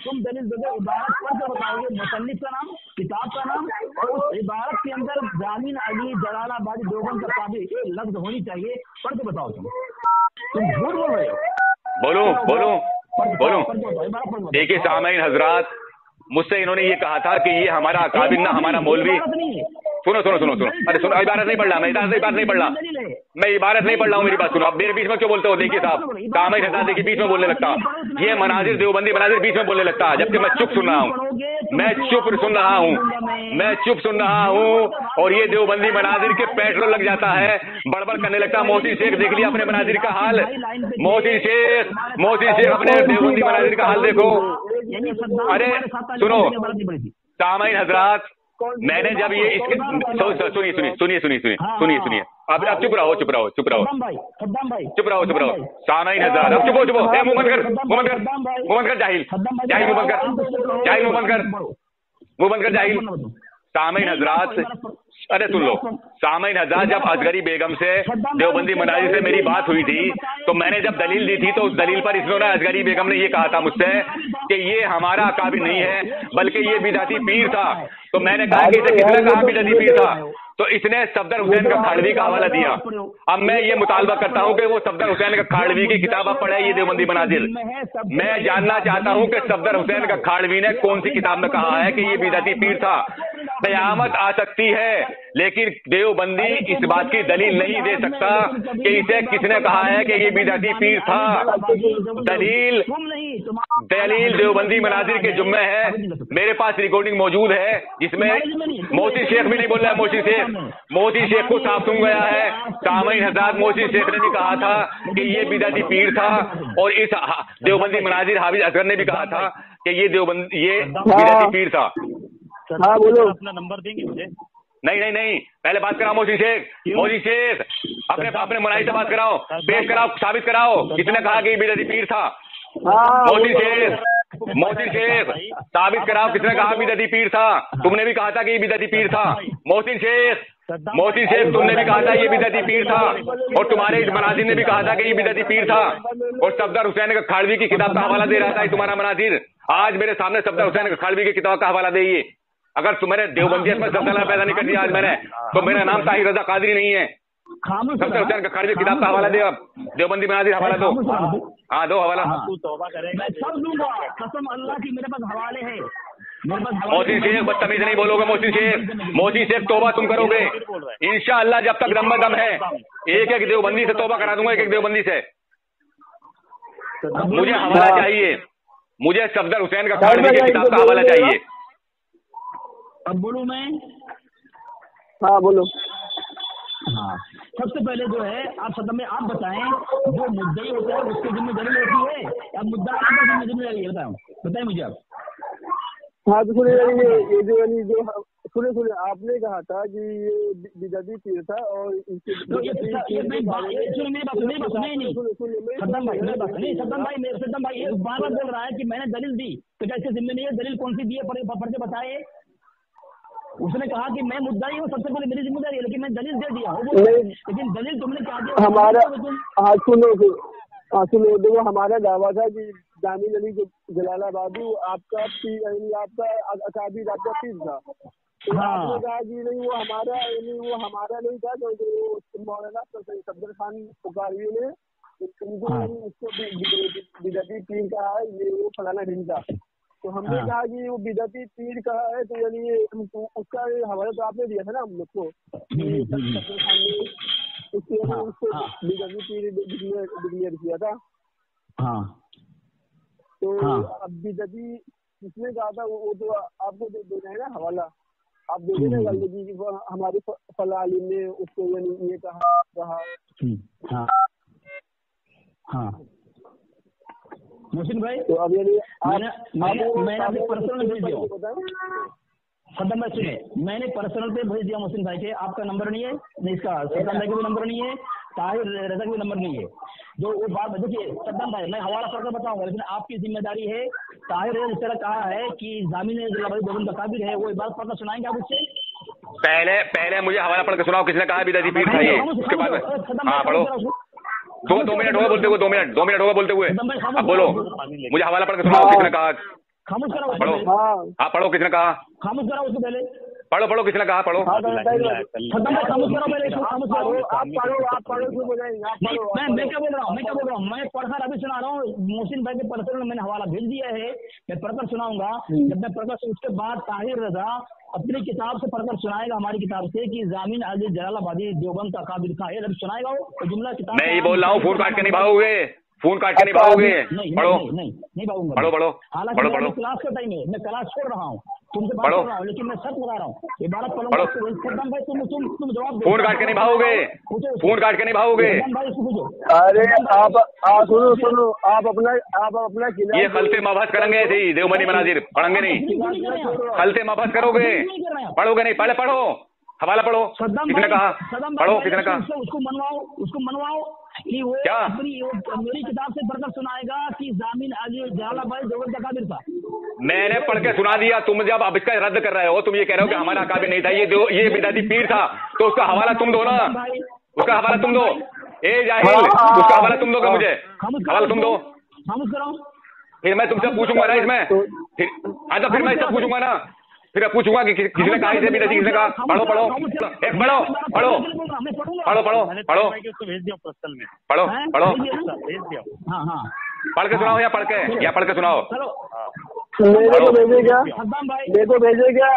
तुम दलील दोगे, इबारत पढ़ के बताओगे, मुसन्निफ का नाम, किताब का नाम, और उस इबारत के अंदर जामिन अली जलालाबादी देवबंद का काबिल ये लफ्ज होनी चाहिए, पढ़ के बताओ। तुम झूठ बोल रहे हो। बोलो। देखिए सामईन हजरात, मुझसे इन्होंने ये कहा था कि ये हमारा अकाबिर ना हमारा मौलवी। सुनो। अरे सुनो, इबारत नहीं पढ़ रहा मैं, इबारत नहीं पढ़ रहा मैं, इबारत नहीं पढ़ रहा हूँ, मेरी बात सुनो। अब मेरे बीच में क्यों बोलते हो? देखिए साहब, सामईन हजरात देखिए बीच में बोलने लगता, ये मनाजिर देवबंदी मनाजिर बीच में बोलने लगता, जबकि मैं चुप सुन रहा हूँ, मैं चुप सुन रहा हूँ, और ये देवबंदी मनाजिर के पेट्रोल लग जाता है, बड़बड़ करने लगता। मोहसिन शेख देख लिया अपने मनाजिर का हाल, मोहसिन शेख अपने देवबंदी मनाजिर का हाल देखो। अरे सुनो सामईन हजरात, मैंने जब ये इसके सुनिए, अब चुप रहो। सामईन हजरात, अब चुप हो, मुंह बंद कर, जाहिल मुंह बंद कर जाहिल। सामईन हजरात, अरे सुन लो, सामईन हजरात, जब असगरी बेगम से देवबंदी मनाजिर से मेरी बात हुई थी, तो मैंने जब दलील दी थी, तो उस दलील पर इन्होंने, असगरी बेगम ने ये कहा था मुझसे कि ये हमारा अकाबिर नहीं है, बल्कि ये बिदाती पीर था। तो मैंने कहा कि इसे किसने कहा बिदाती पीर था? तो इसने सफदर हुसैन का खाड़वी का हवाला दिया। अब मैं ये मुतालबा करता हूँ कि वो सफदर हुसैन का खाड़वी की किताब आप पढ़े, ये देवबंदी मनाजिर। मैं जानना चाहता हूँ कि सफदर हुसैन का खाड़वी ने कौन सी किताब में कहा है कि ये बिदाती पीर था। कयामत आ सकती है, लेकिन देवबंदी इस बात की दलील नहीं दे सकता कि इसे किसने कहा है कि ये बिदाती पीर था। दलील देवबंदी मनाजिर के जुम्मे है, मेरे पास रिकॉर्डिंग मौजूद है, जिसमें मोहसिन शेख भी नहीं बोल रहा है। मोहसिन शेख को साफ सुन गया है। सामईन हजरात, मोहसिन शेख ने भी कहा था कि ये बिदाती पीर था, और इस देवबंदी मनाजिर हाफिज असगर ने भी कहा था कि ये बिदाती पीर था। हाँ बोलो। अपना नंबर देंगे मुझे? नहीं, पहले बात कराओ मोहसिन शेख, अपने मनाई से बात कराओ, पेश कराओ, साबित कराओ किसने कहा कि ये बिदाती पीर था। मोहसिन शेख साबित कराओ किसने कहा बिदाती पीर था। तुमने भी कहा था कि ये बिदाती पीर था। मोहसिन शेख तुमने भी कहा था ये बिदाती पीर था, और तुम्हारे इस मनाजिर ने भी कहा था कि ये बिदाती पीर था, और सफदर हुसैन का खाड़वी की किताब का हवाला दे रहा था तुम्हारा मनाजिर। आज मेरे सामने सफदर हुसैन का खाड़वी की किताब का हवाला दे। अगर तुम्हारे देवबंदियत में सफदर पैदा नहीं कर दिया आज मैंने, तो मेरा नाम ताहिर रजा कादरी नहीं है। सफदर हुसैन का खाड़वी किताब का हवाला दे, अब देवबंदी मनाजिर हवाला दो। हाँ दो हवाला। मैं सब दूंगा, कसम अल्लाह की, मेरे पास हवाले हैं। मोहसिन शेख बदतमीज नहीं बोलोगे। मोहसिन शेख तौबा तुम करोगे इंशाअल्लाह, जब तक दम दम है। एक देवबंदी से तौबा करा दूंगा, एक देवबंदी से। मुझे हवाला चाहिए, मुझे सफदर हुसैन का खाड़वी की किताब का हवाला चाहिए। अब बोलूं मैं? हाँ बोलो। हाँ, सबसे पहले जो है आप बताएं, जो मुद्दई होता है उसके जिम्मे दलील होती है, अब मुद्दा आपका जिम्मेदारी है, बताएं मुझे आप। हाँ तो सुनिए, ये जो सुनिए, आपने कहा था कि ये बिदाती पीर था, और इसके सद्दाम भाई बार बोल रहा है कि मैंने दलील दी, तो क्या इसके जिम्मे नहीं है? दलील कौन सी दी है, पढ़ के बताए। उसने कहा कि मैं मुद्दाई हूँ, सबसे पहले मेरी जिम्मेदारी है, लेकिन मैं दलील दे दिया हूँ, लेकिन दलील तुमने क्या दिया हमारा। हाँ सुनो, देखो हमारा दावा था कि जामिन अली जलालाबादी आपका अकाबिर, आपका पीर था। तो आपने कहा कि नहीं वो हमारा नहीं था, क्योंकि मौलाना सफदर खान पुकारवी ने उसको बिदाती पीर कहा है, ये वो फलाना ढिंचा। तो हमने कहा कि वो बिदाती पीर कहा है, तो यानी उसका हवाला तो आपने दिया था ना हम लोग को, सफदर खान ने उसको बिदाती पीर डिक्लेयर किया था। तो अब बिदाती किसने कहा था वो तो आपको देना है ना हवाला, आप दे देना गलती की हमारे फला आलिम ने उसको यानी ये कहा। मोहसिन भाई, तो अब यानी मैंने पर्सनल भेज दिया सद्दाम भाई, सुनिए, मैंने पर्सनल पे भेज दिया मोहसिन भाई के। आपका नंबर नहीं है, नहीं इसका सद्दाम भाई का भी नंबर नहीं है, ताहिर रजा का भी नंबर नहीं है। जो वो बात देखिए सद्दाम भाई, मैं हवाला करके बताऊंगा, लेकिन आपकी जिम्मेदारी है। ताहिर रजा जिस तरह कहा है कि जामिन देवबंदी काबिर है, वो बात पढ़कर सुनाएंगे आप उससे? पहले मुझे हवाला पढ़ के सुनाओ, किसने कहा बिदाती पीर था ये, उसके बाद में। हाँ पढ़ो। दो मिनट होगा बोलते हुए, 2 मिनट होगा बोलते हुए। अब बोलो, मुझे हवाला पढ़ के सुनाओ, किसने कहा? खामोश करो, पढ़ो। हाँ पढ़ो, किसने कहा? खामोश करो उसको पहले। पढ़ो, किसने कहा? पढ़ो। खामोश करो पहले, खामोश करो। आप पढ़ो क्यों बोलेंगे? मैं क्या बोल रहा हूँ? मैं पढ़कर अभी सुना रहा हूँ। मोहसिन भाई के पढ़कर मैंने हवाला भेज दिया है, मैं पढ़कर सुनाऊंगा। जब मैं पढ़कर उसके बाद ताहिर रजा अपनी किताब से पढ़कर सुनाएगा, हमारी किताब से, कि जामिन अली जलालाबादी देवबंद का काबिल था। जब सुनाएगा वो जुमला किताब। मैं ये बोल रहा हूँ, फोन काट के नहीं भागोगे, फोन काट के नहीं भागोगे। पढ़ो, नहीं भागूंगा। पढ़ो। हालांकि क्लास का टाइम है, मैं क्लास छोड़ रहा हूँ, तुमसे बात कर रहा हूँ, लेकिन मैं सच बता रहा हूँ। इबारत पढ़ो भाई, तुम जवाब फोन काट के नहीं भागोगे, फोन काट के नहीं भागोगे। अरे आप सुनो, आप अपना ये कल से मबहस करेंगे ऐसे ही, देवबंदी मनाजिर पढ़ेंगे नहीं, कल से मबहस करोगे, पढ़ोगे नहीं। पहले पढ़ो, हवाला पढ़ो, किसने कहा? पढ़ो, किसने कहा? उसको मनवाओ कि वो क्या मेरी किताब से पढ़कर सुनाएगा कि जामिन अली जलालाबादी देवबंद का काबिल था। मैंने पढ़ के सुना दिया, तुम जब अब इसका रद्द कर रहे हो, तुम ये कह रहे हो कि हमारा काबिल नहीं था, ये बिदाती पीर था, तो उसका हवाला तुम दो ना, उसका हवाला तुम दो। ए जाहिल, उसका हवाला तुम दोगे मुझे, हवाला तुम दो। फिर मैं तुमसे पूछूंगा ना इसमें, फिर मैं इससे पूछूंगा ना, फिर पूछूंगा कि किसने कहा इसे बिदाती, किसने कहा? पढ़ो, एक पढ़ो, भेज दिया पर्सनल में। पढ़ो, भेज दिया। हाँ, पढ़ के सुनाओ या पढ़ के सुनाओ। मेरे को भेजे क्या? मेरे को भेजे क्या?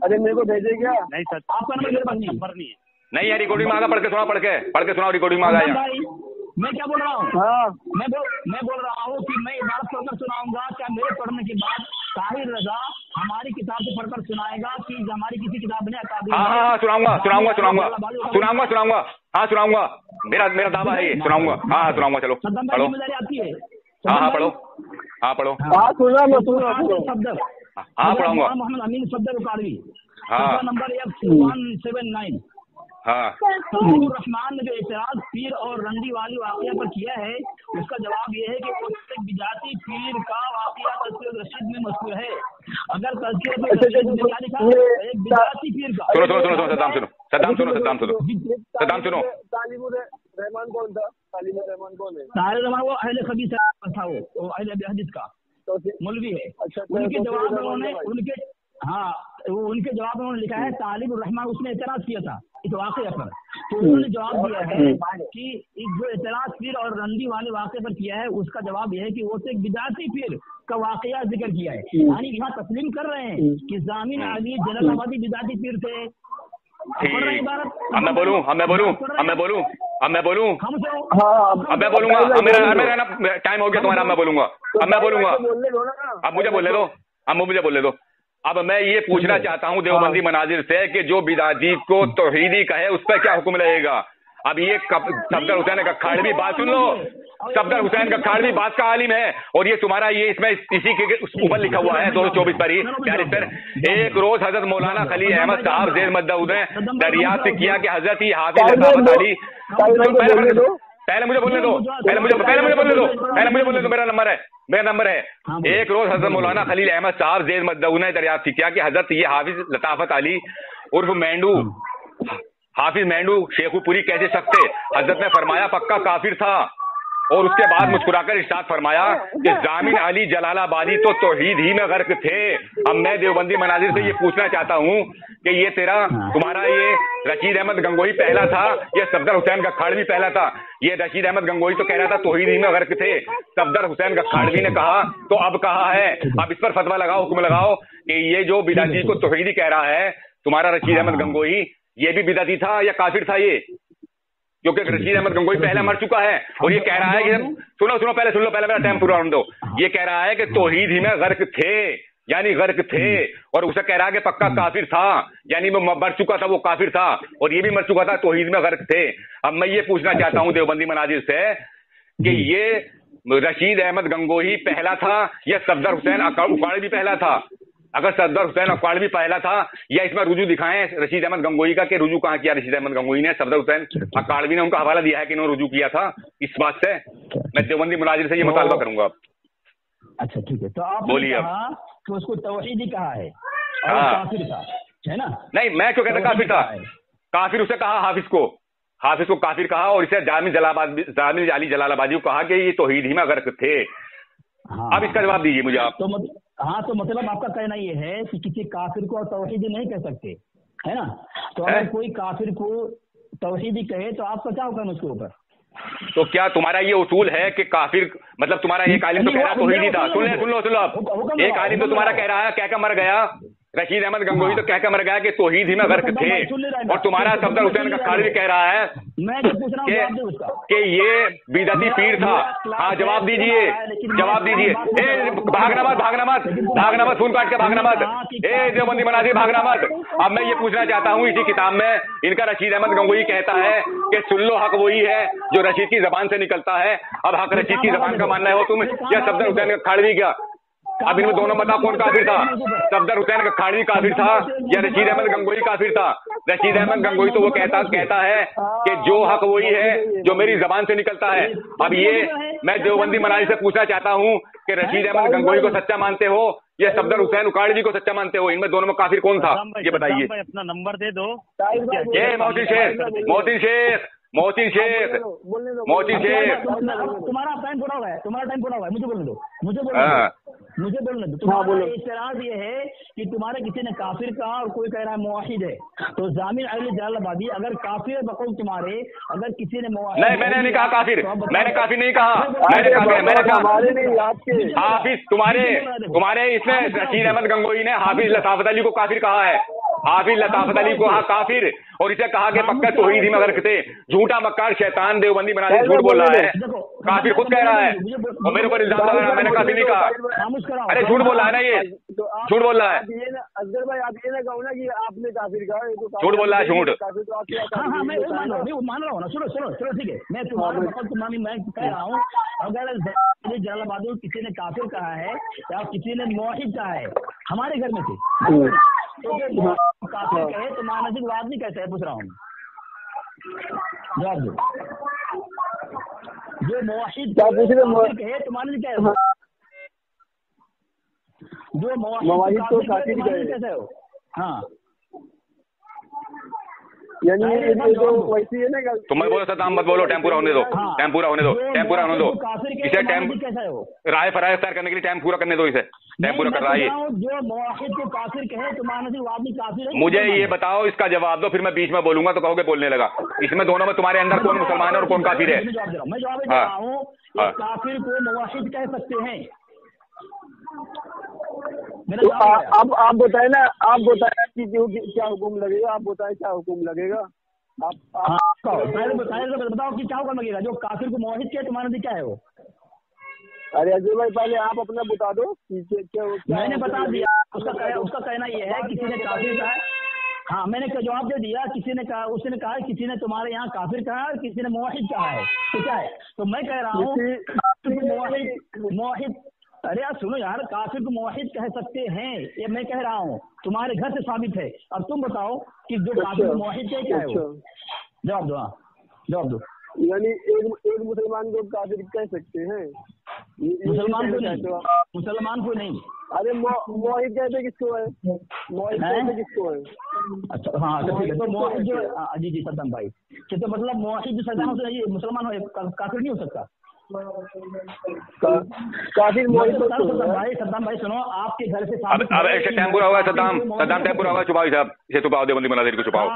अरे मेरे को भेजे क्या? नहीं सर, आपका नंबर नहीं है। नहीं यार, रिकॉर्डिंग में आगा, पढ़ के सुनाओ, रिकॉर्डिंग में आ गया। मैं क्या बोल रहा हूँ? हाँ, मैं बोल रहा हूँ कि मैं इबारत पढ़कर सुनाऊंगा। क्या मेरे पढ़ने के बाद ताहिर रजा हमारी किताब से पढ़कर सुनाएगा कि हमारी किसी किताब ने हाँ, सुनाऊंगा। मेरा दावा है ये, सुनाऊंगा। हाँ, सुनाऊंगा। चलो पढ़ो। आती है। हाँ, पढ़ो। शब्द। हाँ, पढ़ाऊंगा। मोहम्मद अमीन शब्द उकाड़वी। हाँ, नंबर 179। हाँ। रहमान ने जो एतराज पीर और रंडी वाली वाकया पर किया है, उसका जवाब यह है कि वो बिजाती पीर का वाकया तज़किरत रशीद में मज़कूर है। अगर तज़किरत रशीद में क्या लिखा है? एक बिजाती पीर का। सद्दाम सुनो। तालिबुर रहमान कौन था? तालिबुर रहमान कौन है? तालिबुर रहमान वो अहले खबीस था, वो अहले हदीस का मौलवी है। अच्छा, उनके जवाब में उन्होंने लिखा है तालिबुर रहमान, उसने एतराज किया था इस वाक़े पर। तो उन्होंने जवाब दिया है कि जो एतराज पीर और रंडी वाले वाक़े पर किया है, उसका जवाब यह है कि वो तो एक बिदाती पीर का वाक़या जिक्र किया है। यानी यहाँ तस्लीम कर रहे हैं कि जामिन अली जलालाबादी बिदाती पीर थे। अब मैं बोलूं। मेरा टाइम हो गया तुम्हारा। अब मैं बोलूंगा। अब मुझे बोलने दो। अब मैं ये पूछना चाहता हूँ देवबंदी मनाजिर से कि जो बिदाती को तौहीदी कहे उस पर क्या हुक्म रहेगा? अब ये सफदर हुसैन का खाड़वी बात सुन लो। सफदर हुसैन का खाड़वी बात का आलिम है, और ये तुम्हारा ये इसमें इसी के ऊपर लिखा हुआ है 224 पर ही 40 पर। एक रोज हजरत मौलाना खलील अहमद साहब जेर मद्दऊद ने दरियाफ्त किया कि हजरत ही हाफिज लताफत अली। पहले मुझे बोलने दो। मेरा नंबर है। एक रोज हजरत मौलाना खलील अहमद साहब जेर मद्दऊद ने दरियाफ्त किया कि हजरत ये हाफिज लताफत अली उर्फ मेंढू, हाफिज मेंढू शेखुपुरी कैसे सकते? हजरत ने फरमाया पक्का काफिर था, और उसके बाद मुस्कुराकर इरशाद फरमाया कि जामिन अली जलालाबादी तो तौहीद ही में गर्क थे। अब मैं देवबंदी मनाजिर से ये पूछना चाहता हूँ कि ये तुम्हारा ये रशीद अहमद गंगोही पहला था, ये सफदर हुसैन का खाड़वी पहला था? ये रशीद अहमद गंगोही तो कह रहा था तौहीद ही में गर्क थे, सफदर हुसैन का खाड़वी ने कहा, तो अब कहा है, अब इस पर फतवा लगाओ, हुक्म लगाओ कि ये जो बिदाती को तौहीदी कह रहा है तुम्हारा रशीद अहमद गंगोही, ये भी बिदाती था या काफिर था ये? क्योंकि रशीद अहमद गंगोही पहले मर चुका है, और ये कह रहा है कि सुनो पहले मेरा टाइम पूरा होने दो। ये कह रहा है कि तौहीद ही में गर्क थे, यानी गर्क थे, और उसे कह रहा है कि पक्का काफिर था, यानी वो मर चुका था, वो काफिर था, और ये भी मर चुका था, तौहीद में गर्क थे। अब मैं ये पूछना चाहता हूँ देवबंदी मनाजिर से कि ये रशीद अहमद गंगोही पहला था या सफदर हुसैन उकाड़वी पहला था? अगर सफदर हुसैन उकाड़वी पहला था, या इसमें रुजू दिखाएं रशीद अहमद गंगोही का कि रुजू कहाँ किया रशीद अहमद गंगोही ने? सफदर हुसैन उकाड़वी ने उनका हवाला दिया है कि इन्होंने रुजू किया था। इस बात से मैं देवबंदी मुनाजिर से ये मुतालबा करूंगा। अच्छा ठीक है, तो आप बोलिए। तो उसको तौहीदी कहा है, हाँ, काफिर था, है ना? नहीं, मैं क्यों कहता काफिर था? काफिर उसे कहा हाफिज को, हाफिज को काफिर कहा और इसे जामिल अली जलालाबादी को कहा कि ये तौहीद ही में गर्क थे। हाँ, अब इसका जवाब दीजिए मुझे आप। तो मतलब आपका कहना ये है कि किसी काफिर को तौहीदी नहीं कह सकते, है ना? तो अगर कोई काफिर को तौहीदी कहे तो आपका क्या हुक्म उसके ऊपर? तो क्या तुम्हारा ये उसूल है कि काफिर मतलब तुम्हारा एक आलिम तो कह रहा तौहीदी था, सुन लो आप, एक आलिम तो तुम्हारा कह रहा है क्या मर गया, रशीद अहमद गंगोही तो कहकर मर गया कि तौहीद ही में गर्क थे, और तुम्हारा सफदर हुसैन का खालिद कह रहा है कि ये बिदअती पीर था। हाँ जवाब दीजिए। ए भागना मत, खून काट के भागना मत, ए देवबंदी मनाजिर भागना मत। अब मैं ये पूछना चाहता हूँ, इसी किताब में इनका रशीद अहमद गंगोही कहता है कि सुन लो हक वही है जो रशीद की जबान से निकलता है। अब हक रशीद की जबान का मानना है हो तुम या सफदर हुसैन का खालिद क्या? अब इनमें दोनों बताओ कौन काफिर था? सफदर हुसैन का खालिदी काफिर था या रशीद अहमद गंगोही काफिर था? रशीद अहमद गंगोही तो वो कहता है कि जो हक वही है जो मेरी जबान से निकलता है। अब ये मैं देवबंदी मनाली से पूछना चाहता हूँ कि रशीद अहमद गंगोही को सच्चा मानते हो या सफदर हुसैन उकाड़वी को सच्चा मानते हो? इनमें दोनों में काफिर कौन था ये बताइए। अपना नंबर दे दो। मोहसिन शेख तुम्हारा टाइम पूरा हुआ है, मुझे बोलने दो। तुम्हारा इतराज ये है कि तुम्हारे किसी ने काफिर कहा और कोई कह रहा है मुवाहिद है, तो जामिल अली जलालाबादी अगर काफिर बकौल तुम्हारे, अगर किसी ने नहीं, मैंने नहीं कहा काफिर, मैंने काफिर नहीं कहा, मैंने कहा हाफिज तुम्हारे इसमें रशीद अहमद गंगोही ने हाफिज लताफत अली को काफिर कहा है, हाफिज लताफत अली को काफिर, और इसे कहा कि पक्का तौहीदी में गर्क थे। झूठा मक्कार शैतान देवबंदी बना के झूठ बोल रहा है, काफिर खुद कह रहा है और मेरे ऊपर इल्जाम लगा रहा है, मैंने काफिर नहीं कहा। अरे झूठ बोल रहा है ना, ये झूठ बोल रहा है। अजगर भाई आप ये ना कहो ना कि आपने काफिर कहा, झूठ बोल रहा है, झूठ। मैं मान रहा हूँ ना, सुनो ठीक है, मैं तुम्हारा मैं कह रहा हूँ अगर जलालाबादी किसी ने काफिर कहा है या किसी ने मुवाहिद कहा है हमारे घर में से, तो काफिर कहे तो मानसिक वाद नहीं कहते है, पूछ रहा हूँ जवाब दो। जो मुवाहिद कहे तो मानसिक क्या है? जो मुवाहिद तो काफिर कैसे हो? हाँ यानी तो वैसी है ना, तुम मत बोलो सद्दाम मत बोलो, टाइम पूरा होने दो, टाइम पूरा होने दो। इसे टाइम राय फराय इख्तियार करने के लिए टाइम पूरा करने दो, इसे टाइम पूरा कर रहा है। जो मुवाहिद को काफिर कहे तो मानसिक वादी काफिर है। मुझे ये बताओ, इसका जवाब दो, फिर मैं बीच में बोलूंगा तो कहोगे बोलने लगा। इसमें दोनों में तुम्हारे अंदर कौन मुसलमान है और कौन काफिर है? मैं जवाब दे रहा हूँ, काफिर को मुवाहिद कह सकते हैं। तो आप बताए ना, आप बताए कि क्या हुक्म लगेगा, आप बताए क्या हुक्म लगेगा? आप बताओ कि क्या हुक्म लगेगा? जो काफिर को मुवाहिद कहे तुम्हारा नजदीक क्या है वो? अरे अजय भाई पहले आप अपना बता दो क्या मैंने बता दिया। उसका कहना ये है किसी ने काफिर कहा है, हाँ मैंने जवाब दे दिया। किसी ने कहा, उसने कहा किसी ने तुम्हारे यहाँ काफिर कहा और किसी ने मुवाहिद कहा है, तो क्या है? तो मैं कह रहा हूँ मुवाहिद, अरे यार सुनो यार, काफिर को मुवाहिद कह सकते हैं, ये मैं कह रहा हूँ, तुम्हारे घर से साबित है। अब तुम बताओ कि जो काफिर को मुवाहिद क्या है वो? जवाब दो। हाँ जवाब दो। यानी एक मुसलमान को काफिर कह सकते हैं? मुसलमान को नहीं। अरे मुवाहिद कहते किसको है? मुवाहिद कहते किसको है? अच्छा हाँ तो ठीक है, तो मुवाहिद जो जी सद्दाम भाई, तो मतलब मुवाहिद जो सद्दाम से मुसलमान हो, काफिर नहीं हो सकता। काफिर सद्दाम भाई सुनो, आपके घर से अब ऐसे टाइम पूरा हुआ। सद्दाम टाइम पूरा हुआ। चुपाओ साहब, इसे छुपाओ, देवबंदी मनाजिर को छुपाओ।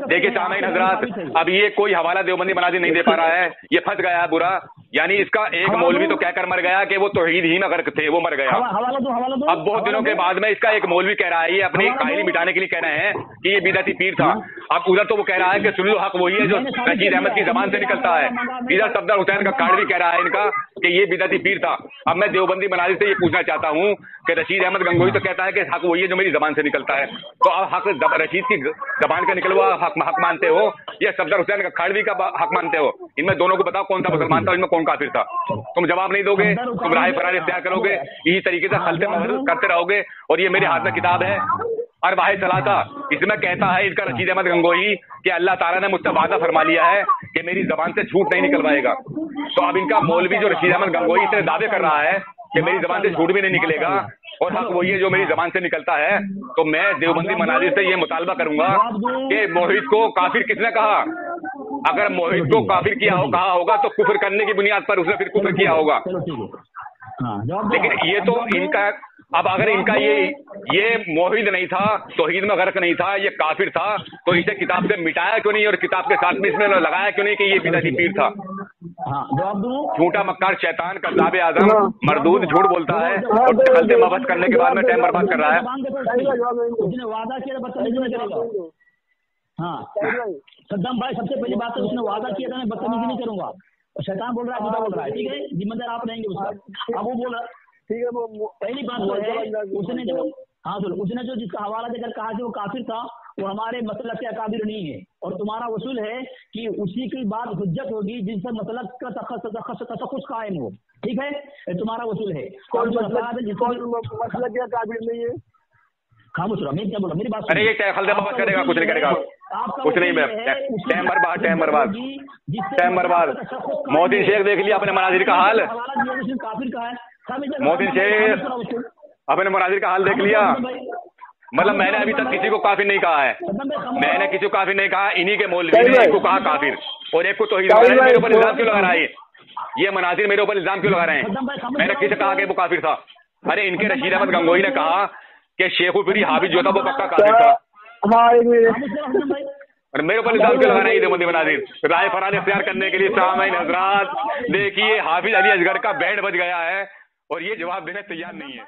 देखिए सामईन हजरात, अब ये कोई हवाला देवबंदी मनाजिर नहीं दे पा रहा है, ये फंस गया है बुरा। यानी इसका एक मौलवी तो कहकर मर गया कि वो तौहीद ही में गर्क थे, वो मर गया। अब बहुत दिनों के बाद में इसका एक मौलवी कह रहा है, ये अपनी कायली मिटाने के लिए कह रहे हैं कि ये बिदअती पीर था। अब उधर तो वो कह रहा है कि सुन लो हक वही है जो रशीद अहमद की जबान से निकलता है। इधर सफदर हुसैन का भी कह रहा है इनका कि ये बिदअती पीर था। अब मैं देवबंदी मनाजिर से ये पूछना चाहता हूँ कि रशीद अहमद गंगोही तो कहता है कि हक वही है जो मेरी जबान से निकलता है, तो अब हक रशीद की जबान का निकला हुआ हक मानते हो या सफदर हुसैन का खाड़वी का हक मानते हो? इनमें दोनों को बताओ कौन सा मुसलमान था, इनमें कौन काफिर था? तुम जवाब नहीं दोगे, तुम राय फरार इख्तियार करोगे, इसी तरीके से खलते महल करते रहोगे। और ये मेरे हाथ में किताब है अरवाह सलासा, इसमें कहता है इसका रशीद अहमद गंगोही कि अल्लाह ताला ने मुझसे वादा फरमा लिया है कि मेरी जबान से झूठ नहीं निकलवाएगा। तो अब इनका मौलवी जो रशीद अहमद गंगोही इसने दावे कर रहा है कि मेरी जबान से झूठ भी नहीं निकलेगा और हक वही है जो मेरी जबान से निकलता है, तो मैं देवबंदी मनाजिर से ये मुतालबा करूंगा कि मोहित को काफिर किसने कहा? अगर मोहित को काफिर कहा होगा तो कुफर करने की बुनियाद पर उसने फिर कुफर किया होगा। लेकिन ये तो इनका, अब अगर इनका ये मोहित नहीं था, तौहीद में गर्क नहीं था, ये काफिर था, तो इसे किताब से मिटाया क्यों नहीं और किताब के साथ में इसमें लगाया क्यों नहीं कि ये बिदअती पीर था? झूठा मक्कार शैतान कज़्ज़ाब आज़म मरदूद झूठ बोलता है और दखल से मबहस करने के बाद में टाइम बर्बाद कर रहा है। उसने वादा किया बदतमीजी नहीं करेगा। हाँ सद्दाम भाई, सबसे पहली बात तो उसने वादा किया था मैं बदतमीजी नहीं करूंगा, और शैतान बोल रहा है, खुदा बोल रहा है, ठीक है, जिम्मेदार आप रहेंगे उसका। अब वो बोला ठीक है, वो पहली बात तो है उसने जो, हाँ सुनो, उसने जो जिसका हवाला देकर कहा कि वो काफिर था, वो हमारे मसलक के अकाबिर नहीं है, और तुम्हारा वसूल है कि उसी की बात हुज्जत होगी जिनसे मसलक का तखस्सुस कायम हो, ठीक है, तुम्हारा वसूल है। कौन मसलक के अकाबिर नहीं है? खामोश रहो, मैं क्या बोला, मेरी बात। अरे ये क्या खलदे बात करेगा, कुछ नहीं करेगा, कुछ नहीं। टाइम बर्बाद। मोहसिन शेख देख लिया अपने मनाजिर का हाल, मोहसिन शेख अपने मनाजिर का हाल देख लिया। मतलब मैंने अभी तक किसी को काफिर नहीं कहा है, मैंने किसी को काफिर नहीं कहा, इन्हीं के मौलवी ने एक को कहा काफिर और एक को तौहीद। मेरे ऊपर इल्जाम क्यों लगा रहा है ये मनाजिर, मेरे ऊपर इल्जाम क्यों लगा रहे हैं? मैंने किसे कहा कि वो काफिर था? अरे इनके रशीद अहमद गंगोही ने कहा कि शेखुफरी हाफिज जो था वो पक्का काफिर था। हाँ एक मिनट, और मेरे ऊपर इल्जाम क्यों लगा रहे हैं देवबंदी मनाजिर? राय फराज इख्तियार करने के लिए सामाईन हज़रात देखिए, हाफिज अली असगर का बैंड बज गया है और ये जवाब देने तैयार नहीं है।